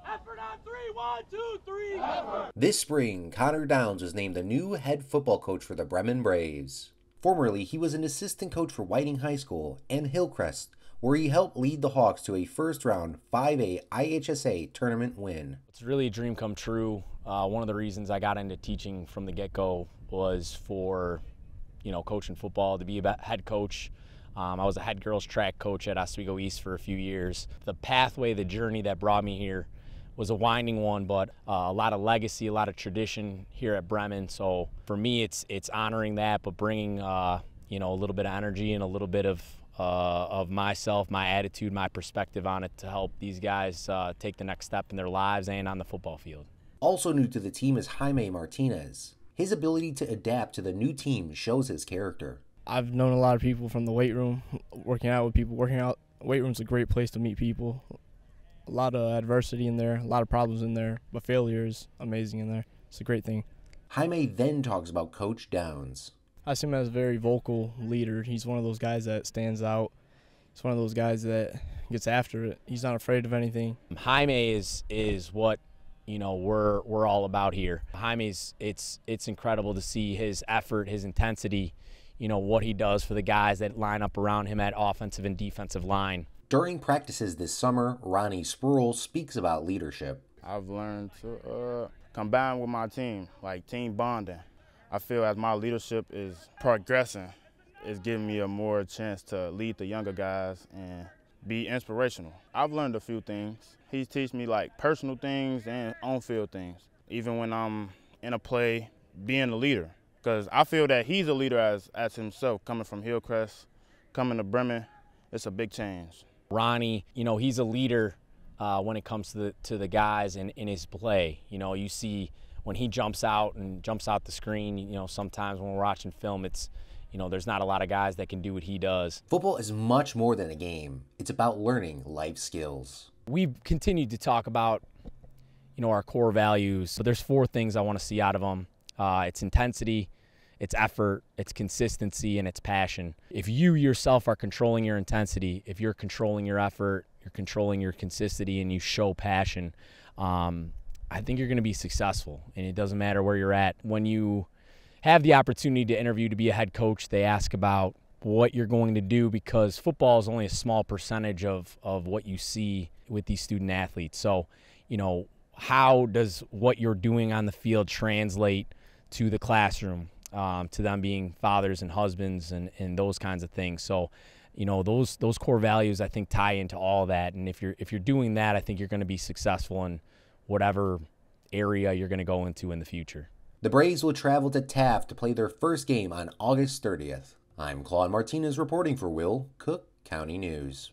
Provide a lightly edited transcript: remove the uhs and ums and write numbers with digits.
Effort on three, 1, 2, 3. Effort. This spring, Connor Downs was named the new head football coach for the Bremen Braves. Formerly, he was an assistant coach for Whiting High School and Hillcrest, where he helped lead the Hawks to a first-round 5A IHSA tournament win. It's really a dream come true. One of the reasons I got into teaching from the get-go was for, coaching football, to be a head coach. I was a head girls track coach at Oswego East for a few years. The pathway, the journey that brought me here was a winding one, but a lot of legacy, a lot of tradition here at Bremen. So for me, it's honoring that, but bringing a little bit of energy and a little bit of myself, my attitude, my perspective on it to help these guys take the next step in their lives and on the football field. Also new to the team is Jaime Martinez. His ability to adapt to the new team shows his character. I've known a lot of people from the weight room, working out with people. Working out, weight room's a great place to meet people. A lot of adversity in there, a lot of problems in there, but failure is amazing in there. It's a great thing. Jaime then talks about Coach Downs. I see him as a very vocal leader. He's one of those guys that stands out. He's one of those guys that gets after it. He's not afraid of anything. Jaime is what we're all about here. Jaime's it's incredible to see his effort, his intensity, what he does for the guys that line up around him at offensive and defensive line. During practices this summer, Ronney Spruill speaks about leadership. I've learned to combine with my team, like team bonding. I feel as my leadership is progressing, it's giving me a more chance to lead the younger guys and be inspirational. I've learned a few things. He's teach me like personal things and on-field things. Even when I'm in a play, being a leader. Because I feel that he's a leader as himself, coming from Hillcrest, coming to Bremen. It's a big change. Ronney, he's a leader when it comes to the guys in his play. You see when he jumps out the screen, sometimes when we're watching film, it's, there's not a lot of guys that can do what he does. Football is much more than a game. It's about learning life skills. We've continued to talk about, our core values. So there's 4 things I want to see out of them. It's intensity, it's effort, it's consistency, and it's passion. If you yourself are controlling your intensity, if you're controlling your effort, you're controlling your consistency, and you show passion, I think you're going to be successful. And it doesn't matter where you're at. When you have the opportunity to interview to be a head coach, they ask about what you're going to do, because football is only a small percentage of what you see with these student athletes. So, how does what you're doing on the field translate to the classroom, to them being fathers and husbands and those kinds of things. So, those core values, I think, tie into all that. And if you're doing that, I think you're going to be successful in whatever area you're going to go into in the future. The Braves will travel to Taft to play their first game on August 30th. I'm Claude Martinez reporting for Will Cook County News.